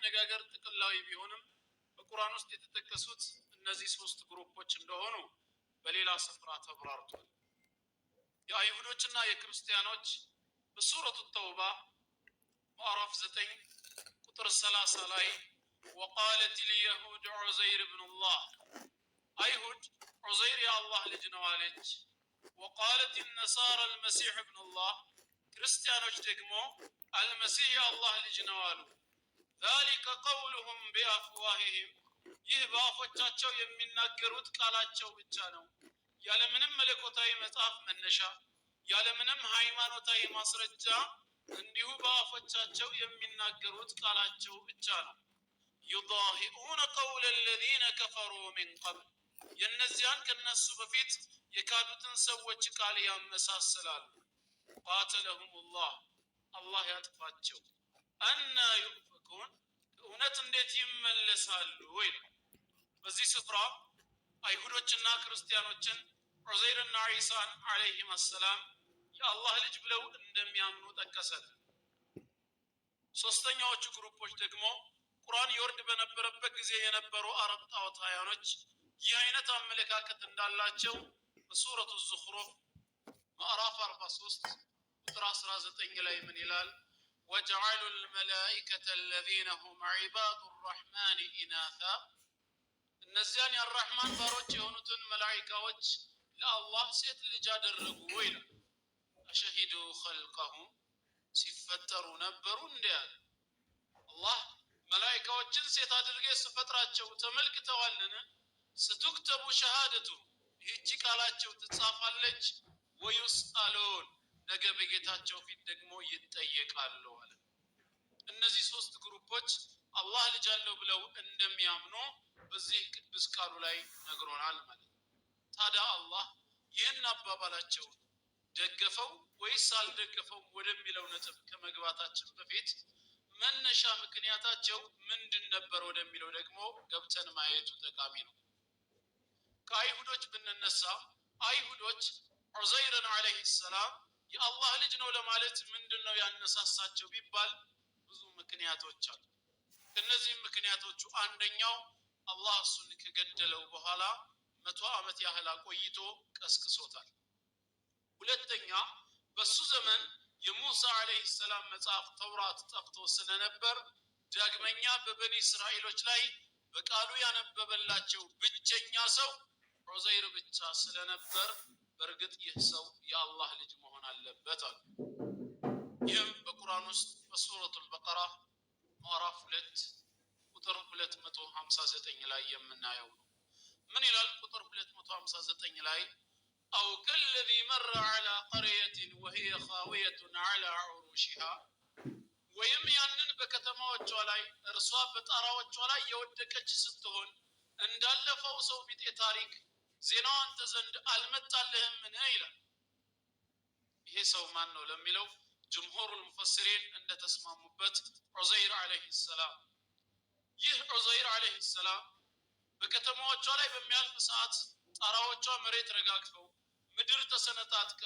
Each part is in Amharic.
አነጋገር ጥቅላዊ ቢሆንም በቁርአን ውስጥ የተጠቀሱት እነዚህ ሶስት ግሩፖች እንደሆኑ በሌላ ስፍራ ተብራርቷል። የአይሁዶችና የክርስቲያኖች በሱረቱ ተውባ ምዕራፍ 9 ቁጥር 30 ላይ وقالت اليهود عزير ابن الله አይሁድ ዑዘይር የአላህ ልጅ ነው አለች። وقالت النصارى المسيح ابن الله ክርስቲያኖች ደግሞ አልመሲህ የአላህ ልጅ ነው አሉ። ذلك قولهم بأفواههم ይህ በአፎቻቸው የሚናገሩት ቃላቸው ብቻ ነው። ያለምንም መለኮታዊ መጽሐፍ መነሻ ያለምንም ሃይማኖታዊ ማስረጃ እንዲሁ በአፎቻቸው የሚናገሩት ቃላቸው ብቻ ነው። يضاهئون قول الذين كفروا من قبل የነዚያን ከነሱ በፊት የካዱትን ሰዎች ቃል ያመሳስላሉ። قاتلهم الله አላህ ያጥፋቸው። አና ዩፈኩን እውነት እንዴት ይመለሳሉ ወይ? በዚህ ስፍራ አይሁዶችና ክርስቲያኖችን ዑዘይርና ዒሳን አለይሂም ሰላም የአላህ ልጅ ብለው እንደሚያምኑ ጠቀሰል። ሶስተኛዎቹ ግሩፖች ደግሞ ቁርአን ይወርድ በነበረበት ጊዜ የነበሩ አረብ ጣዖታውያኖች ይህ አይነት አመለካከት እንዳላቸው በሱረቱ ዙኽሩፍ ምዕራፍ 43 ቁጥር 19 ላይ ምን ይላል? وجعلوا الملائكة الذين هم عباد الرحمن إناثا እነዚያን የአራህማን ባሮች የሆኑትን መላእክቶች ለአላህ ሴት ልጅ አደረጉ ይላል። አሸሂዱ ኸልቀሁም ሲፈጠሩ ነበሩ እንዲያል አላህ መላእክቶችን ሴት አድርጌ ስፈጥራቸው ተመልክተዋልን? ስትክተቡ ሸሃደቱ ይህች ቃላቸው ትጻፋለች። ወዩስአሉን ነገ በጌታቸው ፊት ደግሞ ይጠየቃሉ አለ። እነዚህ ሶስት ግሩፖች አላህ ልጅ አለው ብለው እንደሚያምኑ በዚህ ቅዱስ ቃሉ ላይ ነግሮናል ማለት ነው። ታዲያ አላህ ይህን አባባላቸው ደገፈው ወይስ አልደገፈው ወደሚለው ነጥብ ከመግባታችን በፊት መነሻ ምክንያታቸው ምንድን ነበር ወደሚለው ደግሞ ገብተን ማየቱ ጠቃሚ ነው። ከአይሁዶች ብንነሳ አይሁዶች ዑዘይርን አለይሂ ሰላም የአላህ ልጅ ነው ለማለት ምንድነው ያነሳሳቸው ቢባል ብዙ ምክንያቶች አሉ። ከነዚህ ምክንያቶቹ አንደኛው አላህ እሱን ከገደለው በኋላ 100 ዓመት ያህል አቆይቶ ቀስቅሶታል። ሁለተኛ በሱ ዘመን የሙሳ አለይሂ ሰላም መጽሐፍ ተውራት ጠፍቶ ስለነበር ዳግመኛ በበኒ እስራኤሎች ላይ በቃሉ ያነበበላቸው ብቸኛ ሰው ዑዘይር ብቻ ስለነበር በርግጥ ይህ ሰው የአላህ ልጅ መሆን አለበት አሉ። ይህም በቁርአን ውስጥ በሱረቱል በቀራ ምዕራፍ 2 ቁጥር 259 ላይ የምናየው ነው። ምን ይላል ቁጥር 259 ላይ أو كالذي مر على قرية وهي خاوية على عروشها ወይም ያንን በከተማዎቿ ላይ እርሷ በጣራዎቿ ላይ የወደቀች ስትሆን እንዳለፈው ሰው ቢጤ ታሪክ ዜናው አንተ ዘንድ አልመጣልህምን ይላል። ይሄ ሰው ማን ነው ለሚለው ጅምሁሩል ሙፈሲሪን እንደተስማሙበት ዑዘይር አለይሂ ሰላም። ይህ ዑዘይር አለይሂ ሰላም በከተማዎቿ ላይ በሚያልፍ ሰዓት ጣራዎቿ መሬት ረጋግፈው ምድር ተሰነጣጥቃ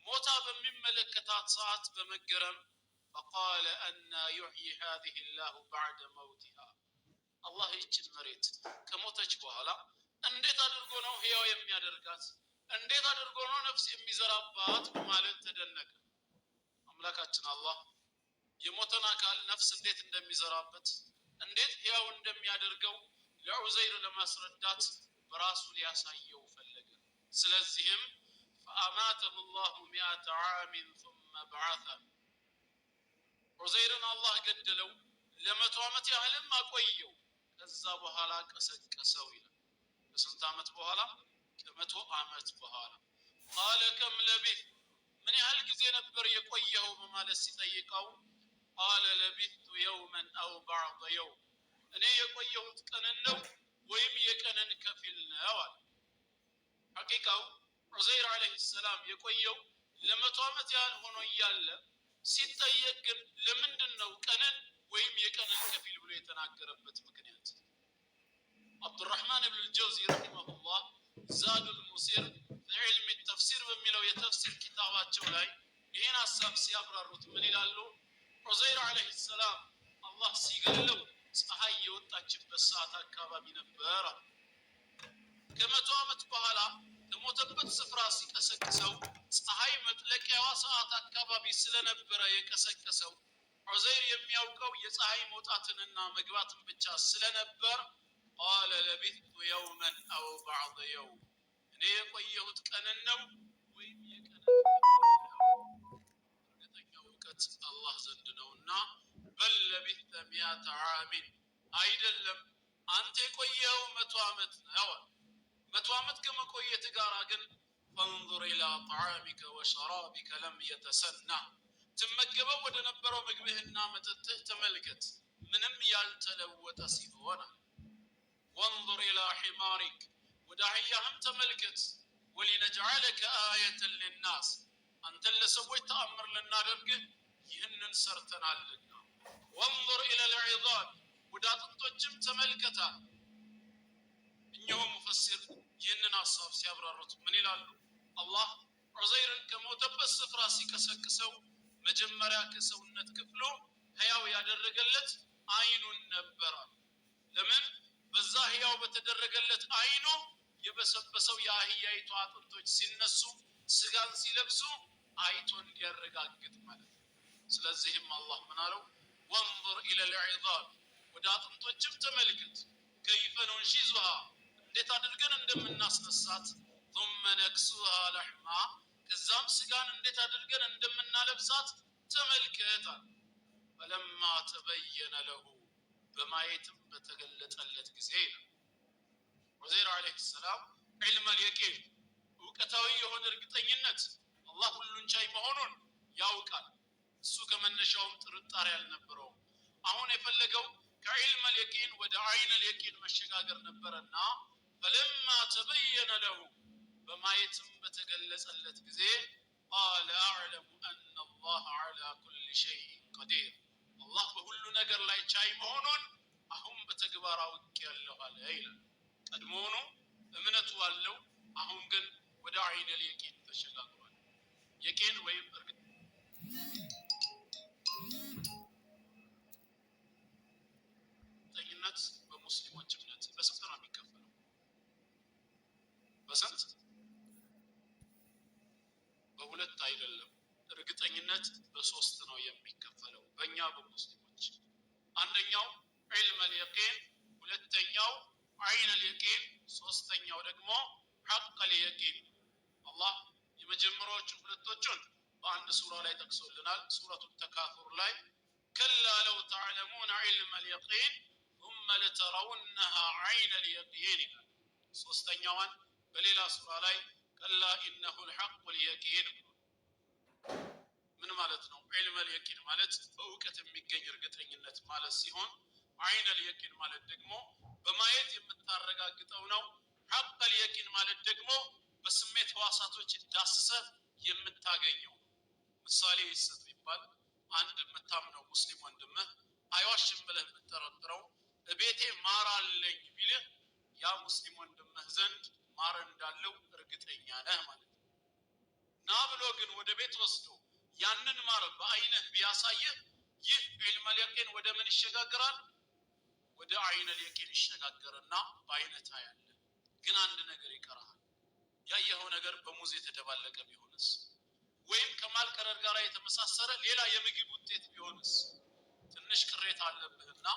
ሞታ በሚመለከታት ሰዓት በመገረም فقال أن يحيي هذه الله بعد موتها الله ይችን መሬት ከሞተች በኋላ እንዴት አድርጎ ነው ህያው የሚያደርጋት? እንዴት አድርጎ ነው ነፍስ የሚዘራባት? በማለት ተደነቀ። አምላካችን አላህ የሞተን አካል ነፍስ እንዴት እንደሚዘራበት እንዴት ህያው እንደሚያደርገው ለዑዘይር ለማስረዳት በራሱ ሊያሳየው ፈለገ። ስለዚህም فأماته الله 100 عام ثم بعثه ዑዘይርን አላህ ገደለው ለ100 ዓመት ያህልም አቆየው ከዛ በኋላ ቀሰቀሰው ይላል። በስንት ዓመት በኋላ? ከ100 ዓመት በኋላ። قال كم لبثت ምን ያህል ጊዜ ነበር የቆየው በማለት ሲጠይቀው قال لبثت يوما أو بعض يوم እኔ የቆየሁት ቀንን ነው ወይም የቀንን ከፊል ነው አለ። ሐቂቃው ዑዘይር አለይሂ ሰላም የቆየው ለ100 ዓመት ያህል ሆኖ እያለ ሲጠየቅ ግን ለምንድን ነው ቀንን ወይም የቀንን ከፊል ብሎ የተናገረበት ምክንያት? አብዱራህማን ኢብኑ አልጀውዚ ረሂመሁላህ ዛዱል ሙሲር ለዕልም ተፍሲር በሚለው የተፍሲር ኪታባቸው ላይ ይህን ሐሳብ ሲያብራሩት ምን ይላሉ? ዑዘይር አለይሂ ሰላም አላህ ሲገለው ሰዓት አካባቢ ነበር። ከመቶ ዓመት በኋላ ከሞተበት ስፍራ ሲቀሰቅሰው ፀሐይ መጥለቂያዋ ሰዓት አካባቢ ስለነበረ የቀሰቀሰው ዑዘይር የሚያውቀው የፀሐይ መውጣትንና መግባትን ብቻ ስለነበር ቃለ ለቢቱ የውመን አው ባዕደ የውም እኔ የቆየሁት ቀንን ነው ወይም የቀንን እርግጠኛው እውቀት አላህ ዘንድ ነውና በል ለቢተ ሚአተ ዓሚን አይደለም አንተ የቆየው 100 ዓመት ነው። 100 ዓመት ከመቆየት ጋር ግን ፈንظር ኢላ طعامك وشرابك لم يتسنى ትመገበው ወደ ነበረው ምግብህና መጠጥህ ተመልከት ምንም ያልተለወጠ ሲሆን وانظر الى حمارك ወደ አህያህም ተመልከት ولنجعلك آية للناس አንተ ለሰዎች ተአምር ልናደርግህ ይህንን ሰርተናልና وانظر الى العظام ወደ አጥንቶችም ተመልከታ እኛው ሙፈሲር ይህንን ሐሳብ ሲያብራሩት ምን ይላሉ? አላህ ዑዘይርን ከሞተበት ስፍራ ሲቀሰቅሰው መጀመሪያ ከሰውነት ክፍሉ ህያው ያደረገለት አይኑን ነበር። ለምን? በዛ ህያው በተደረገለት አይኑ የበሰበሰው የአህያይቱ አጥንቶች ሲነሱ ስጋን ሲለብሱ አይቶ እንዲያረጋግጥ ማለት ነው። ስለዚህም አላህ ምን አለው? ወንظር ኢለ العظام ወደ አጥንቶችም ተመልከት كيف ننشزها እንዴት አድርገን እንደምናስነሳት ثم نكسوها لحما ከዛም ስጋን እንዴት አድርገን እንደምናለብሳት ተመልከት። فلما تبين له በማየትም በተገለጠለት ጊዜ ዑዘይር አለይሂ ሰላም ዒልም اليقين እውቀታዊ የሆነ እርግጠኝነት አላህ ሁሉን ቻይ መሆኑን ያውቃል። እሱ ከመነሻውም ጥርጣሬ አልነበረውም። አሁን የፈለገው ከዒልም اليقين ወደ ዐይን اليقين መሸጋገር ነበርና فلما تبين له በማየትም በተገለጸለት ጊዜ قال اعلم ان الله على كل شيء قدير አላህ በሁሉ ነገር ላይ ቻይ መሆኑን አሁን በተግባር አውቄያለሁ አለ ይላል። ቀድሞውኑ እምነቱ አለው፣ አሁን ግን ወደ ዐይን اليقين ተሸጋግሯል። የቂን ወይም እርግጠኝነት በሙስሊሞች እምነት በስንት ነው የሚከፈለው? በስንት? በሁለት አይደለም። እርግጠኝነት በሶስት ነው የሚከፈለው በእኛ በሙስሊሞች። አንደኛው ዒልም اليقين፣ ሁለተኛው ዐይን اليقين፣ ሶስተኛው ደግሞ ሐቅ اليقين። አላህ የመጀመሪያዎቹ ሁለቶቹን በአንድ ሱራ ላይ ጠቅሶልናል። ሱረቱ ተካሱር ላይ ከላ ለው ተዕለሙነ ዒልም اليقين ثم لترونها عين اليقين ይላል። ሶስተኛዋን በሌላ ሱራ ላይ ከላ ኢነሁ الحق اليقين። ምን ማለት ነው? ዒልም اليقين ማለት በእውቀት የሚገኝ እርግጠኝነት ማለት ሲሆን ዐይን اليقين ማለት ደግሞ በማየት የምታረጋግጠው ነው። ሐቅ اليقين ማለት ደግሞ በስሜት ህዋሳቶች ዳስሰህ የምታገኘው። ምሳሌ ይሰጥ ቢባል አንድ የምታምነው ሙስሊም ወንድምህ አይዋሽም ብለህ የምትጠረጥረው እቤቴ ማር አለኝ ቢልህ ያ ሙስሊም ወንድምህ ዘንድ ማር እንዳለው እርግጠኛ ነህ ማለት ነው። ና ብሎ ግን ወደ ቤት ወስዶ ያንን ማር በአይንህ ቢያሳይህ ይህ ዒልም اليقين ወደ ምን ይሸጋግራል? ወደ ዐይን اليقين ይሸጋገርና በአይንህ ታያለህ። ግን አንድ ነገር ይቀርሃል። ያየኸው ነገር በሙዝ የተደባለቀ ቢሆንስ? ወይም ከማልቀረር ጋር የተመሳሰረ ሌላ የምግብ ውጤት ቢሆንስ? ትንሽ ቅሬታ አለብህና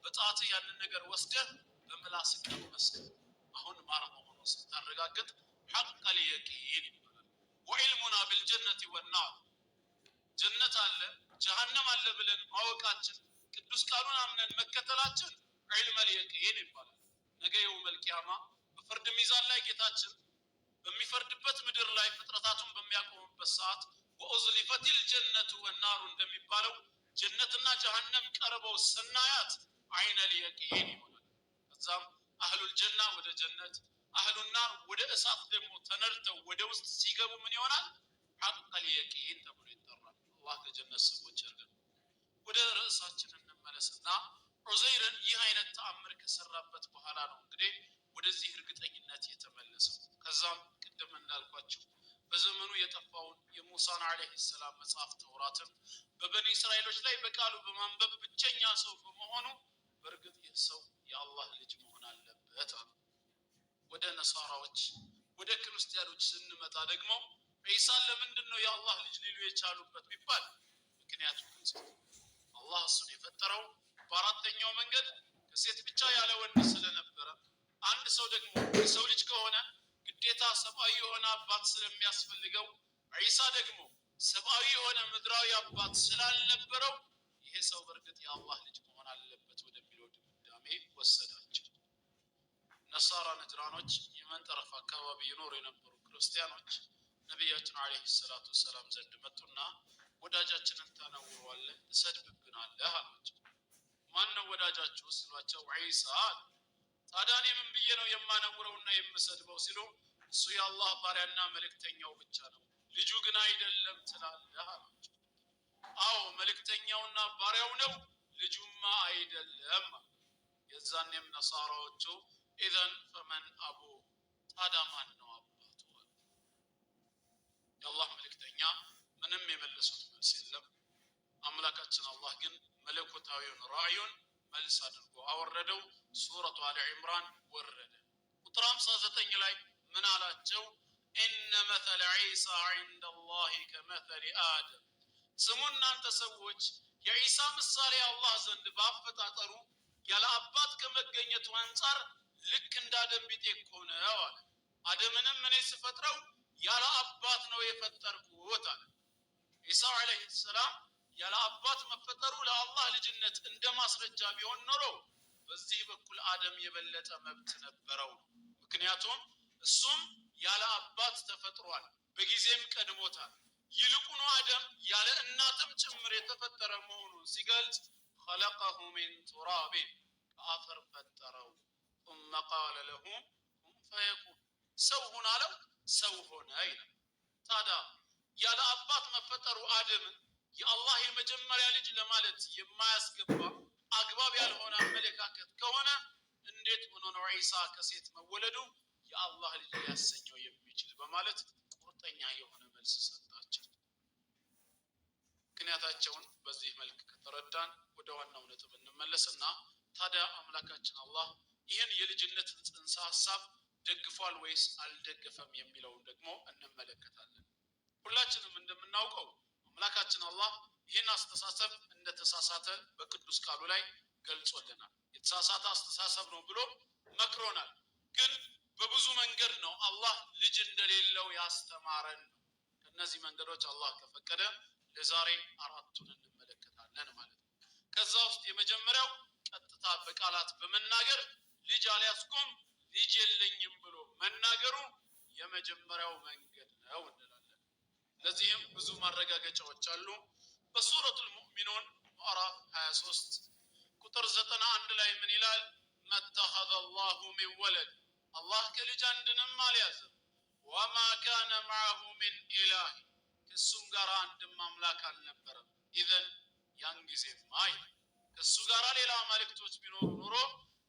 በጣትህ ያንን ነገር ወስደህ በምላስህ ቀመስክ። አሁን ማር መሆኑን ስታረጋግጥ ሐቅ اليقين ይባላል። ወዒልሙና بالجنة والنار ጀነት አለ ጀሃነም አለ ብለን ማወቃችን ቅዱስ ቃሉን አምነን መከተላችን ዒልም اليقين ይባላል። ነገ የውመል ቂያማ በፍርድ ሚዛን ላይ ጌታችን በሚፈርድበት ምድር ላይ ፍጥረታቱን በሚያቆምበት ሰዓት ወኡዝሊፈት الجنة والنار እንደሚባለው ጀነትና ጀሃነም ቀርበው ስናያት ዐይን اليقين ይሆናል። ከዛም አህሉል ጀና ወደ ጀነት አህሉን ናር ወደ እሳት ደግሞ ተነርተው ወደ ውስጥ ሲገቡ ምን ይሆናል? ሐቅ اليقين ተብሎ ይጠራል። አላህ ከጀነት ሰዎች ያርገን። ወደ ርዕሳችን እንመለስና ዑዘይርን ይህ አይነት ተአምር ከሰራበት በኋላ ነው እንግዲህ ወደዚህ እርግጠኝነት የተመለሰው። ከዛም ቅድም እንዳልኳችሁ በዘመኑ የጠፋውን የሙሳን አለይሂ ሰላም መጽሐፍ ተውራትን በበኒ እስራኤሎች ላይ በቃሉ በማንበብ ብቸኛ ሰው በመሆኑ በእርግጥ ይህ ሰው የአላህ ነሳራዎች ወደ ክርስቲያኖች ስንመጣ ደግሞ ዒሳን ለምንድነው የአላህ ልጅ ሊሉ የቻሉበት ቢባል ምክንያቱ ግልጽ ነው። አላህ እሱን የፈጠረው በአራተኛው መንገድ ከሴት ብቻ ያለ ወንድ ስለነበረ አንድ ሰው ደግሞ የሰው ልጅ ከሆነ ግዴታ ሰብአዊ የሆነ አባት ስለሚያስፈልገው ዒሳ ደግሞ ሰብአዊ የሆነ ምድራዊ አባት ስላልነበረው ይሄ ሰው በእርግጥ የአላህ ልጅ መሆን አለበት ወደሚለው ድምዳሜ ወሰዳቸው። ነሳራ ነጅራኖች የመን ጠረፍ አካባቢ ይኖሩ የነበሩ ክርስቲያኖች ነቢያችን አለይሂ ሰላቱ ወሰላም ዘንድ መጡና ወዳጃችንን ታነውረዋለህ፣ ትሰድብብናለህ አሏቸው። ማን ነው ወዳጃችሁ ሲሏቸው ዒሳ አሉ። ታዲያ እኔ ምን ብዬ ነው የማነውረውና የምሰድበው ሲሉ እሱ የአላህ ባሪያና መልእክተኛው ብቻ ነው፣ ልጁ ግን አይደለም ትላለህ አሏቸው። አዎ መልእክተኛውና ባሪያው ነው፣ ልጁማ አይደለም። የዛኔም ነሳራዎቹ ኢዘን ፈመን አቡ ታዲያ ማን ነው አባቱ አሉ። የአላህ መልእክተኛ ምንም የመለሱት መልስ የለም። አምላካችን አላህ ግን መለኮታዊውን ራእዩን መልስ አድርጎ አወረደው። ሱረቱ አሊ ዒምራን ወረደ። ቁጥር 59 ላይ ምን አላቸው? ኢነ መተለ ዒሳ ዒንደ አላህ ከመተሊ አደም። ስሙ እናንተ ሰዎች የዒሳ ምሳሌ አላህ ዘንድ ባፈጣጠሩ ያለ አባት ከመገኘቱ አንጻር ልክ እንደ አደም ቢጤ እኮ ነው አለ። አደምንም እኔ ስፈጥረው ያለ አባት ነው የፈጠርኩት አለ። ዒሳ ዓለይሂ ሰላም ያለ አባት መፈጠሩ ለአላህ ልጅነት እንደ ማስረጃ ቢሆን ኖሮ በዚህ በኩል አደም የበለጠ መብት ነበረው። ምክንያቱም እሱም ያለ አባት ተፈጥሯል፣ በጊዜም ቀድሞታል። ይልቁኑ አደም ያለ እናትም ጭምር የተፈጠረ መሆኑን ሲገልጽ خلقه من تراب ከአፈር ፈጠረው ثم قال له كن فيكون ሰው ሁን አለው፣ ሰው ሆነ ይላል። ታዲያ ያለ አባት መፈጠሩ አደምን የአላህ የመጀመሪያ ልጅ ለማለት የማያስገባ አግባብ ያልሆነ አመለካከት ከሆነ እንዴት ሆኖ ነው ዒሳ ከሴት መወለዱ የአላህ ልጅ ሊያሰኘው የሚችል በማለት ቁርጠኛ የሆነ መልስ ሰጣቸው። ምክንያታቸውን በዚህ መልክ ከተረዳን ወደ ዋናው ነጥብ እንመለስና ታዲያ አምላካችን አላህ ይህን የልጅነትን ጽንሰ ሐሳብ ደግፏል ወይስ አልደገፈም የሚለውን ደግሞ እንመለከታለን። ሁላችንም እንደምናውቀው አምላካችን አላህ ይህን አስተሳሰብ እንደተሳሳተ በቅዱስ ቃሉ ላይ ገልጾልናል። የተሳሳተ አስተሳሰብ ነው ብሎ መክሮናል። ግን በብዙ መንገድ ነው አላህ ልጅ እንደሌለው ያስተማረን። ከነዚህ መንገዶች አላህ ከፈቀደ ለዛሬ አራቱን እንመለከታለን ማለት ነው። ከዛ ውስጥ የመጀመሪያው ቀጥታ በቃላት በመናገር ልጅ አልያዝኩም ልጅ የለኝም ብሎ መናገሩ የመጀመሪያው መንገድ ነው እንላለን። ለዚህም ብዙ ማረጋገጫዎች አሉ። በሱረቱል ሙእሚኑን ምዕራፍ 23 ቁጥር 91 ላይ ምን ይላል? መተኸዘ አላሁ ሚን ወለድ አላህ ከልጅ አንድንም አልያዘም። ወማ ካነ መዐሁ ሚን ኢላህ ከእሱም ጋር አንድም አምላክ አልነበረም። ኢዘን ያን ጊዜማ ይላል ከእሱ ጋር ሌላ አማልክቶች ቢኖሩ ኑሮ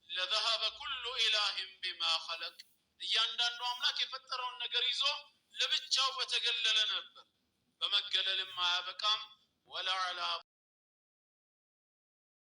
ለዘሀበ ኩሉ ኢላህን ቢማ ኸለቅ እያንዳንዱ አምላክ የፈጠረውን ነገር ይዞ ለብቻው በተገለለ ነበር። በመገለልም አያበቃም። ወለዐላ